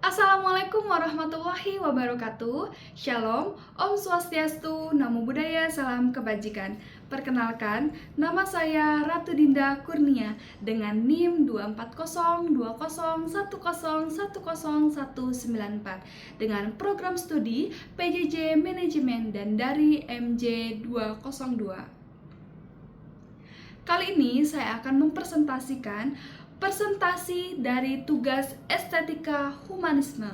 Assalamualaikum warahmatullahi wabarakatuh. Shalom, Om Swastiastu, Namo Buddhaya, Salam Kebajikan. Perkenalkan, nama saya Ratu Dinda Kurnia dengan NIM 2402010101094 dengan program studi PJJ Manajemen dan dari MJ 202. Kali ini saya akan mempresentasikan presentasi dari tugas estetika humanisme.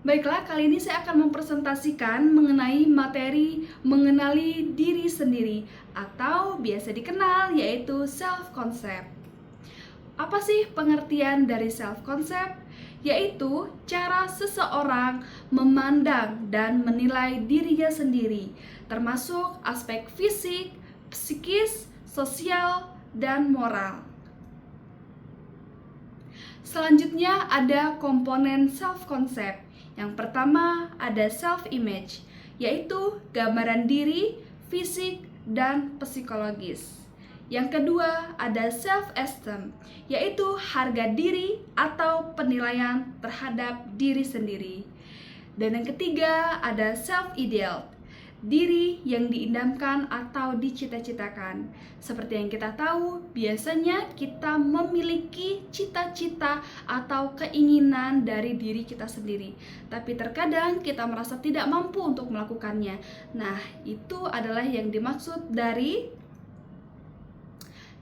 Baiklah, kali ini saya akan mempresentasikan mengenai materi mengenali diri sendiri atau biasa dikenal yaitu self-concept. Apa sih pengertian dari self-concept? Yaitu cara seseorang memandang dan menilai dirinya sendiri, termasuk aspek fisik, psikis, sosial, dan moral. Selanjutnya ada komponen self-concept. Yang pertama ada self-image, yaitu gambaran diri, fisik, dan psikologis. Yang kedua ada self-esteem, yaitu harga diri atau penilaian terhadap diri sendiri. Dan yang ketiga ada self-ideal, diri yang diidamkan atau dicita-citakan. Seperti yang kita tahu, biasanya kita memiliki cita-cita atau keinginan dari diri kita sendiri, tapi terkadang kita merasa tidak mampu untuk melakukannya. Nah, itu adalah yang dimaksud dari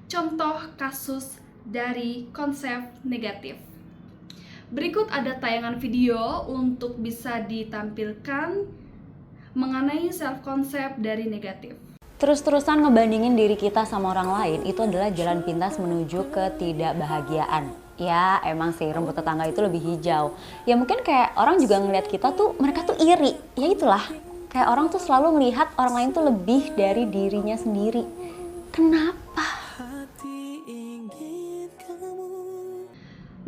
contoh kasus dari konsep negatif. Berikut ada tayangan video untuk bisa ditampilkan mengenai self-concept dari negatif. Terus-terusan ngebandingin diri kita sama orang lain itu adalah jalan pintas menuju ketidakbahagiaan. Ya emang sih rumput tetangga itu lebih hijau. Ya mungkin kayak orang juga ngelihat kita tuh, mereka tuh iri. Ya itulah, kayak orang tuh selalu melihat orang lain tuh lebih dari dirinya sendiri. Kenapa?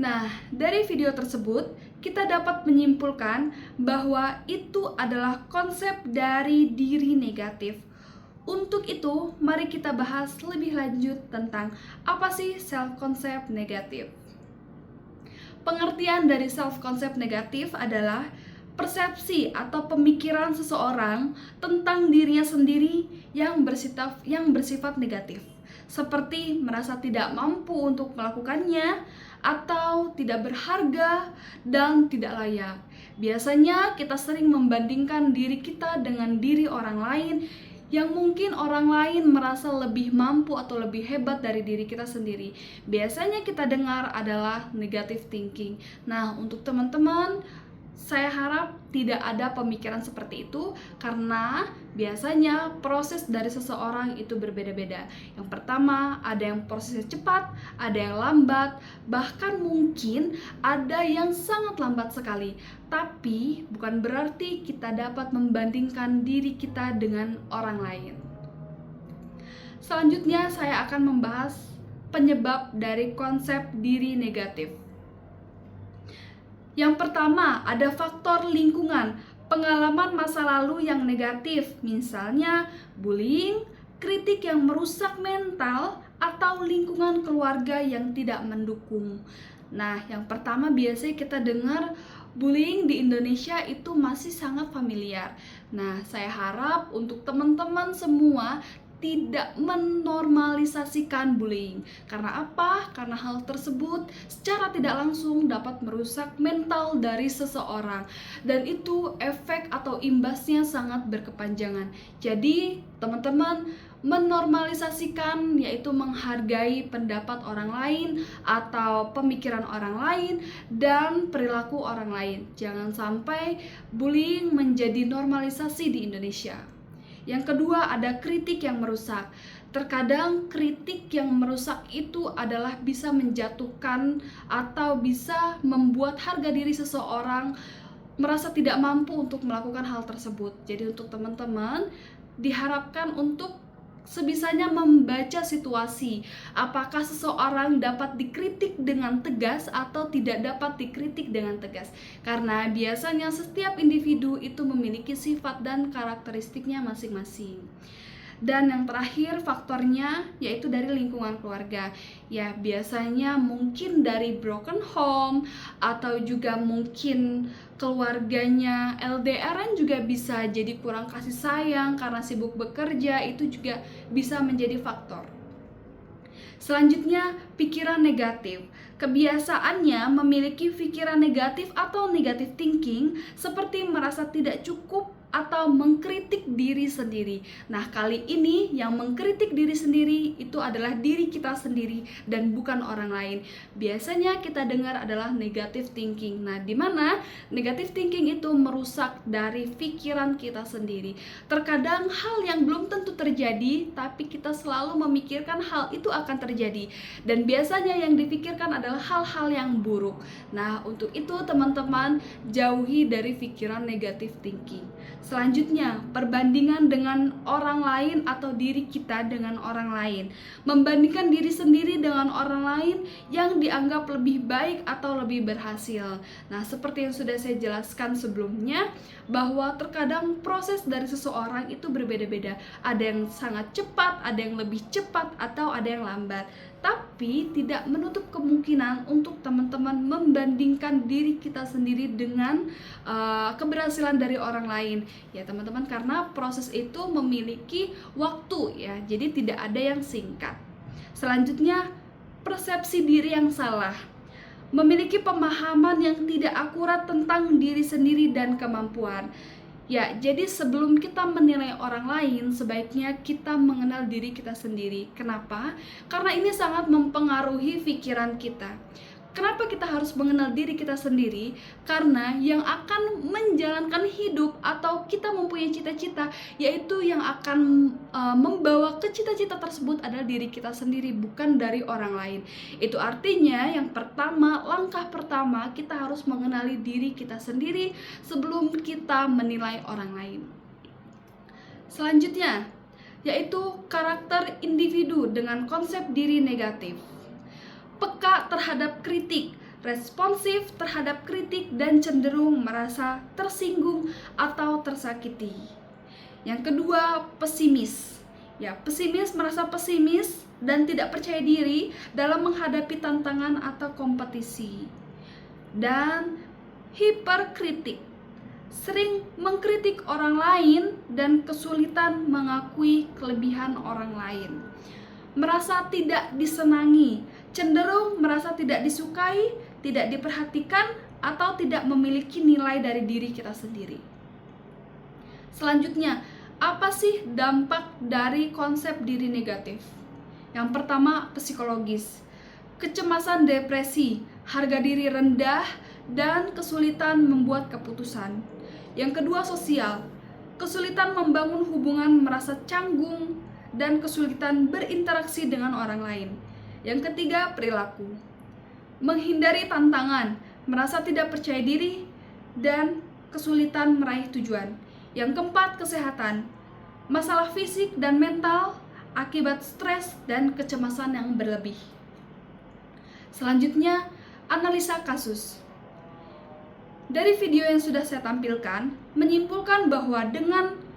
Nah, dari video tersebut, kita dapat menyimpulkan bahwa itu adalah konsep dari diri negatif. Untuk itu, mari kita bahas lebih lanjut tentang apa sih self-concept negatif. Pengertian dari self-concept negatif adalah persepsi atau pemikiran seseorang tentang dirinya sendiri yang bersifat negatif, seperti merasa tidak mampu untuk melakukannya, atau tidak berharga dan tidak layak. Biasanya kita sering membandingkan diri kita dengan diri orang lain yang mungkin orang lain merasa lebih mampu atau lebih hebat dari diri kita sendiri. Biasanya kita dengar adalah negative thinking. Nah, untuk teman-teman, saya harap tidak ada pemikiran seperti itu karena biasanya proses dari seseorang itu berbeda-beda. Yang pertama, ada yang prosesnya cepat, ada yang lambat, bahkan mungkin ada yang sangat lambat sekali. Tapi bukan berarti kita dapat membandingkan diri kita dengan orang lain. Selanjutnya saya akan membahas penyebab dari konsep diri negatif. Yang pertama, ada faktor lingkungan, pengalaman masa lalu yang negatif, misalnya bullying, kritik yang merusak mental, atau lingkungan keluarga yang tidak mendukung. Nah, yang pertama biasanya kita dengar bullying di Indonesia itu masih sangat familiar. Nah, saya harap untuk teman-teman semua tidak menormalisasikan bullying. Karena apa? Karena hal tersebut secara tidak langsung dapat merusak mental dari seseorang, dan itu efek atau imbasnya sangat berkepanjangan. Jadi, teman-teman menormalisasikan yaitu menghargai pendapat orang lain atau pemikiran orang lain dan perilaku orang lain. Jangan sampai bullying menjadi normalisasi di Indonesia. Yang kedua, ada kritik yang merusak. Terkadang kritik yang merusak itu adalah bisa menjatuhkan atau bisa membuat harga diri seseorang merasa tidak mampu untuk melakukan hal tersebut. Jadi untuk teman-teman diharapkan untuk sebisanya membaca situasi, apakah seseorang dapat dikritik dengan tegas atau tidak dapat dikritik dengan tegas. Karena biasanya setiap individu itu memiliki sifat dan karakteristiknya masing-masing. Dan yang terakhir faktornya yaitu dari lingkungan keluarga. Ya, biasanya mungkin dari broken home atau juga mungkin keluarganya LDR-an juga bisa jadi kurang kasih sayang karena sibuk bekerja, itu juga bisa menjadi faktor. Selanjutnya, pikiran negatif. Kebiasaannya memiliki pikiran negatif atau negative thinking seperti merasa tidak cukup atau mengkritik diri sendiri. Nah, kali ini yang mengkritik diri sendiri itu adalah diri kita sendiri dan bukan orang lain. Biasanya kita dengar adalah negative thinking. Nah, di mana negative thinking itu merusak dari pikiran kita sendiri. Terkadang hal yang belum tentu terjadi, tapi kita selalu memikirkan hal itu akan terjadi. Dan biasanya yang dipikirkan adalah hal-hal yang buruk. Nah, untuk itu teman-teman jauhi dari pikiran negative thinking. Selanjutnya, perbandingan dengan orang lain atau diri kita dengan orang lain. Membandingkan diri sendiri dengan orang lain yang dianggap lebih baik atau lebih berhasil. Nah, seperti yang sudah saya jelaskan sebelumnya, bahwa terkadang proses dari seseorang itu berbeda-beda. Ada yang sangat cepat, ada yang lebih cepat, atau ada yang lambat. Tapi tidak menutup kemungkinan untuk teman-teman membandingkan diri kita sendiri dengan keberhasilan dari orang lain. Ya teman-teman, karena proses itu memiliki waktu ya, jadi tidak ada yang singkat. Selanjutnya, persepsi diri yang salah. Memiliki pemahaman yang tidak akurat tentang diri sendiri dan kemampuan. Ya, jadi sebelum kita menilai orang lain, sebaiknya kita mengenal diri kita sendiri. Kenapa? Karena ini sangat mempengaruhi pikiran kita. Kenapa kita harus mengenal diri kita sendiri? Karena yang akan menjalankan hidup atau kita mempunyai cita-cita, yaitu yang akan membawa ke cita-cita tersebut adalah diri kita sendiri, bukan dari orang lain. Itu artinya yang pertama, langkah pertama kita harus mengenali diri kita sendiri sebelum kita menilai orang lain. Selanjutnya, yaitu karakter individu dengan konsep diri negatif. Peka terhadap kritik, responsif terhadap kritik, dan cenderung merasa tersinggung atau tersakiti. Yang kedua, pesimis. Ya, pesimis merasa pesimis dan tidak percaya diri dalam menghadapi tantangan atau kompetisi. Dan hiperkritik, sering mengkritik orang lain dan kesulitan mengakui kelebihan orang lain. Merasa tidak disenangi, cenderung merasa tidak disukai, tidak diperhatikan, atau tidak memiliki nilai dari diri kita sendiri. Selanjutnya, apa sih dampak dari konsep diri negatif? Yang pertama, psikologis. Kecemasan, depresi, harga diri rendah, dan kesulitan membuat keputusan. Yang kedua, sosial. Kesulitan membangun hubungan, merasa canggung, dan kesulitan berinteraksi dengan orang lain. Yang ketiga, perilaku. Menghindari tantangan, merasa tidak percaya diri, dan kesulitan meraih tujuan. Yang keempat, kesehatan. Masalah fisik dan mental akibat stres dan kecemasan yang berlebih. Selanjutnya, analisa kasus. Dari video yang sudah saya tampilkan, menyimpulkan bahwa dengan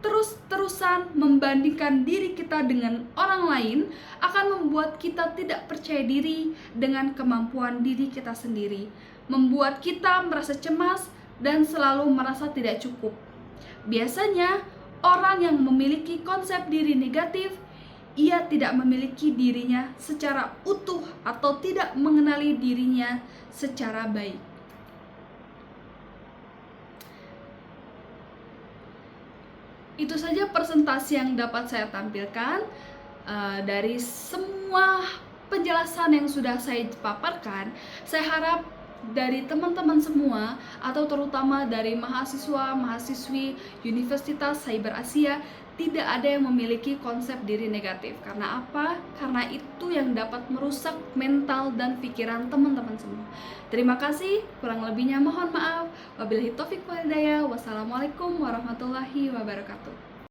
terus-terusan membandingkan diri kita dengan orang lain akan membuat kita tidak percaya diri dengan kemampuan diri kita sendiri, membuat kita merasa cemas dan selalu merasa tidak cukup. Biasanya, orang yang memiliki konsep diri negatif, ia tidak memiliki dirinya secara utuh atau tidak mengenali dirinya secara baik. Itu saja presentasi yang dapat saya tampilkan. Dari semua penjelasan yang sudah saya paparkan, saya harap dari teman-teman semua atau terutama dari mahasiswa-mahasiswi Universitas Cyber Asia tidak ada yang memiliki konsep diri negatif. Karena apa? Karena itu yang dapat merusak mental dan pikiran teman-teman semua. Terima kasih, kurang lebihnya mohon maaf. Wabillahi taufiq wal hidayah. Wassalamualaikum warahmatullahi wabarakatuh.